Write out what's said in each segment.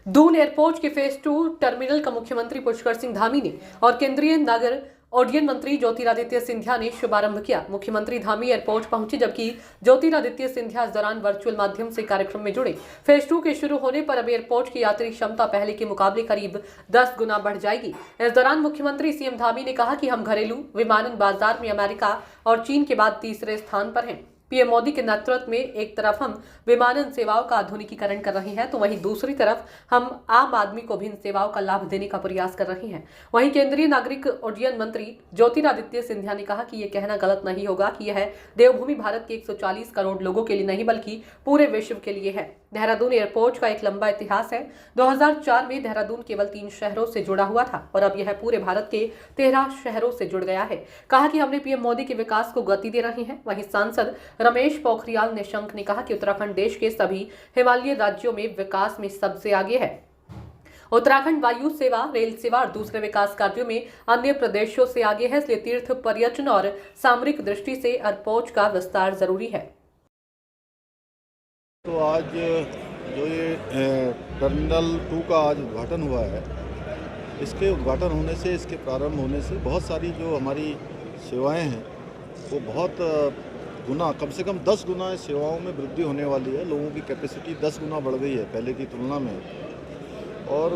Doon airport के phase 2 terminal का मुख्यमंत्री पुष्कर सिंह धामी ने और केंद्रीय नगर उड्डयन मंत्री ज्योतिरादित्य सिंधिया ने शुभारंभ किया। मुख्यमंत्री धामी एयरपोर्ट पहुंचे, जबकि ज्योतिरादित्य सिंधिया इस दौरान वर्चुअल माध्यम से कार्यक्रम में जुड़े। फेज 2 के शुरू होने पर अब एयरपोर्ट की यात्री क्षमता पहले के मुकाबले करीब 10 गुना बढ़ जाएगी। इस दौरान मुख्यमंत्री सीएम धामी ने कहा कि हम घरेलू विमानन बाजार में अमेरिका और चीन के बाद तीसरे स्थान पर हैं। पीएम मोदी के नेतृत्व में एक तरफ हम विमानन सेवाओं का आधुनिकीकरण कर रहे हैं, तो वहीं दूसरी तरफ हम आम आदमी को भी इन सेवाओं का लाभ देने का प्रयास कर रहे हैं। वहीं केंद्रीय नागरिक उड्डयन मंत्री ज्योतिरादित्य सिंधिया ने कहा कि यह कहना गलत नहीं होगा कि यह देवभूमि भारत के 140 करोड़ लोगों के लिए नहीं, बल्कि पूरे विश्व के लिए है। देहरादून एयरपोर्ट का एक लंबा इतिहास है। 2004 में देहरादून केवल 3 शहरों से जुड़ा हुआ था और अब यह पूरे भारत के 13 शहरों से जुड़ गया है। कहा कि हमने पीएम मोदी के विकास को गति दे रहे हैं। वहीं सांसद रमेश पोखरियाल निशंक ने कहा कि उत्तराखंड देश के सभी हिमालयी राज्यों में विकास में सबसे आगे है। उत्तराखंड वायु सेवा, रेल सेवा और दूसरे विकास कार्यों में अन्य प्रदेशों से आगे है, इसलिए तीर्थ पर्यटन और सामरिक दृष्टि से एयरपोर्ट का विस्तार जरूरी है। तो आज जो ये टर्मिनल 2 का आज उद्घाटन हुआ है, इसके उद्घाटन होने से, इसके प्रारंभ होने से बहुत सारी जो हमारी सेवाएं हैं वो बहुत गुना, कम से कम 10 गुना सेवाओं में वृद्धि होने वाली है। लोगों की कैपेसिटी 10 गुना बढ़ गई है पहले की तुलना में। और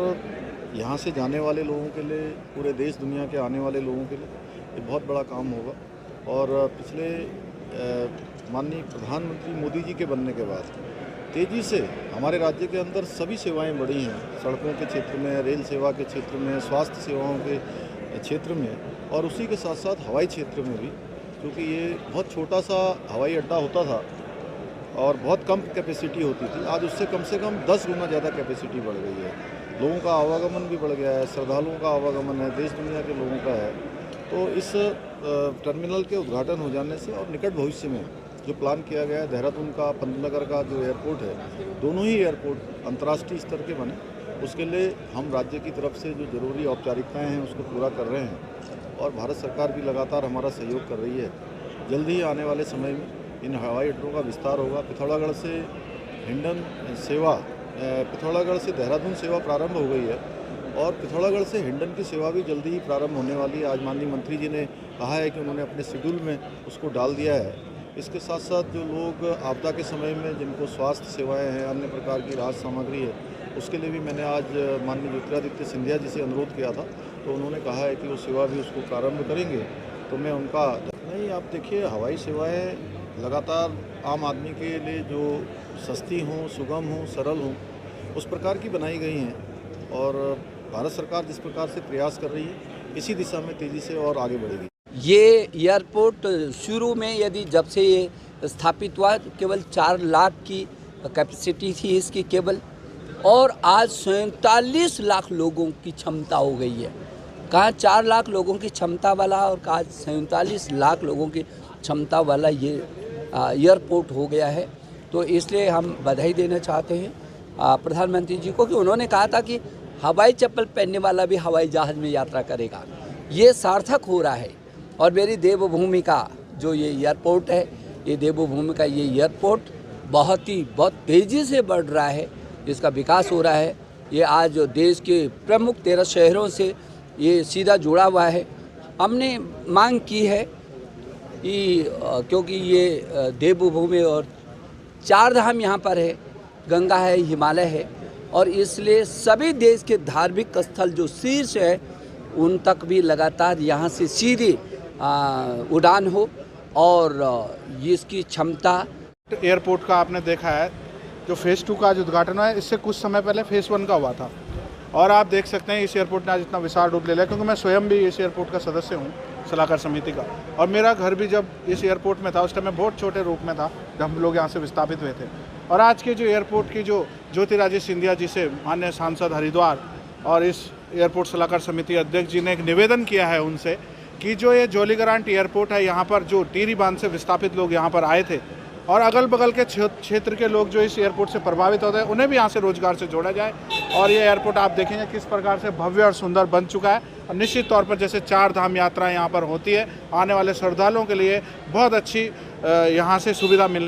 यहाँ से जाने वाले लोगों के लिए, पूरे देश दुनिया के आने वाले लोगों के लिए ये बहुत बड़ा काम होगा। और पिछले माननीय प्रधानमंत्री मोदी जी के बनने के बाद तेज़ी से हमारे राज्य के अंदर सभी सेवाएं बढ़ी हैं। सड़कों के क्षेत्र में, रेल सेवा के क्षेत्र में, स्वास्थ्य सेवाओं के क्षेत्र में, और उसी के साथ साथ हवाई क्षेत्र में भी, क्योंकि ये बहुत छोटा सा हवाई अड्डा होता था और बहुत कम कैपेसिटी होती थी। आज उससे कम से कम 10 गुना ज़्यादा कैपेसिटी बढ़ गई है। लोगों का आवागमन भी बढ़ गया है, श्रद्धालुओं का आवागमन है, देश दुनिया के लोगों का है। तो इस टर्मिनल के उद्घाटन हो जाने से और निकट भविष्य में जो प्लान किया गया है, देहरादून का, पंतनगर का जो एयरपोर्ट है, दोनों ही एयरपोर्ट अंतर्राष्ट्रीय स्तर के बने, उसके लिए हम राज्य की तरफ से जो ज़रूरी औपचारिकताएं हैं उसको पूरा कर रहे हैं और भारत सरकार भी लगातार हमारा सहयोग कर रही है। जल्द ही आने वाले समय में इन हवाई अड्डों का विस्तार होगा। पिथौरागढ़ से हिंडन सेवा, पिथौरागढ़ से देहरादून सेवा प्रारंभ हो गई है और पिथौरागढ़ से हिंडन की सेवा भी जल्दी ही प्रारंभ होने वाली है। आज माननीय मंत्री जी ने कहा है कि उन्होंने अपने शेड्यूल में उसको डाल दिया है। इसके साथ साथ जो लोग आपदा के समय में जिनको स्वास्थ्य सेवाएं हैं, अन्य प्रकार की राहत सामग्री है, उसके लिए भी मैंने आज माननीय ज्योतिरादित्य सिंधिया जी से अनुरोध किया था, तो उन्होंने कहा है कि वो सेवा भी उसको प्रारंभ करेंगे। तो मैं उनका नहीं, आप देखिए, हवाई सेवाएं लगातार आम आदमी के लिए जो सस्ती हों, सुगम हों, सरल हों, उस प्रकार की बनाई गई हैं। और भारत सरकार जिस प्रकार से प्रयास कर रही है, इसी दिशा में तेज़ी से और आगे बढ़ेगी। ये एयरपोर्ट शुरू में यदि जब से ये स्थापित हुआ केवल 4 लाख की कैपेसिटी थी इसकी केवल, और आज 47 लाख लोगों की क्षमता हो गई है। कहाँ 4 लाख लोगों की क्षमता वाला और कहाँ 47 लाख लोगों की क्षमता वाला ये एयरपोर्ट हो गया है। तो इसलिए हम बधाई देना चाहते हैं प्रधानमंत्री जी को कि उन्होंने कहा था कि हवाई चप्पल पहनने वाला भी हवाई जहाज़ में यात्रा करेगा। ये सार्थक हो रहा है। और मेरी देवभूमि का जो ये एयरपोर्ट है, ये देवभूमि का ये एयरपोर्ट बहुत तेज़ी से बढ़ रहा है, इसका विकास हो रहा है। ये आज देश के प्रमुख 13 शहरों से ये सीधा जुड़ा हुआ है। हमने मांग की है कि क्योंकि ये देवभूमि और 4 धाम यहाँ पर है, गंगा है, हिमालय है, और इसलिए सभी देश के धार्मिक स्थल जो शीर्ष है उन तक भी लगातार यहाँ से सीधी उड़ान हो और इसकी क्षमता। एयरपोर्ट का आपने देखा है जो फेज़ 2 का आज उद्घाटन हुआ है, इससे कुछ समय पहले फेज़ 1 का हुआ था। और आप देख सकते हैं इस एयरपोर्ट ने आज इतना विशाल रूप ले लिया, क्योंकि मैं स्वयं भी इस एयरपोर्ट का सदस्य हूँ, सलाहकार समिति का। और मेरा घर भी जब इस एयरपोर्ट में था, उस टाइम में बहुत छोटे रूप में था जब हम लोग यहाँ से विस्थापित हुए थे। और आज के जो एयरपोर्ट की जो ज्योतिरादित्य सिंधिया जी से माननीय सांसद हरिद्वार और इस एयरपोर्ट सलाहकार समिति अध्यक्ष जी ने एक निवेदन किया है उनसे कि जो ये जोलीग्रांट एयरपोर्ट है, यहाँ पर जो टिहरी बांध से विस्थापित लोग यहाँ पर आए थे और अगल बगल के क्षेत्र के लोग जो इस एयरपोर्ट से प्रभावित होते हैं, उन्हें भी यहाँ से रोजगार से जोड़ा जाए। और ये एयरपोर्ट आप देखेंगे किस प्रकार से भव्य और सुंदर बन चुका है। और निश्चित तौर पर जैसे 4 धाम यात्रा यहाँ पर होती है, आने वाले श्रद्धालुओं के लिए बहुत अच्छी यहाँ से सुविधा मिलने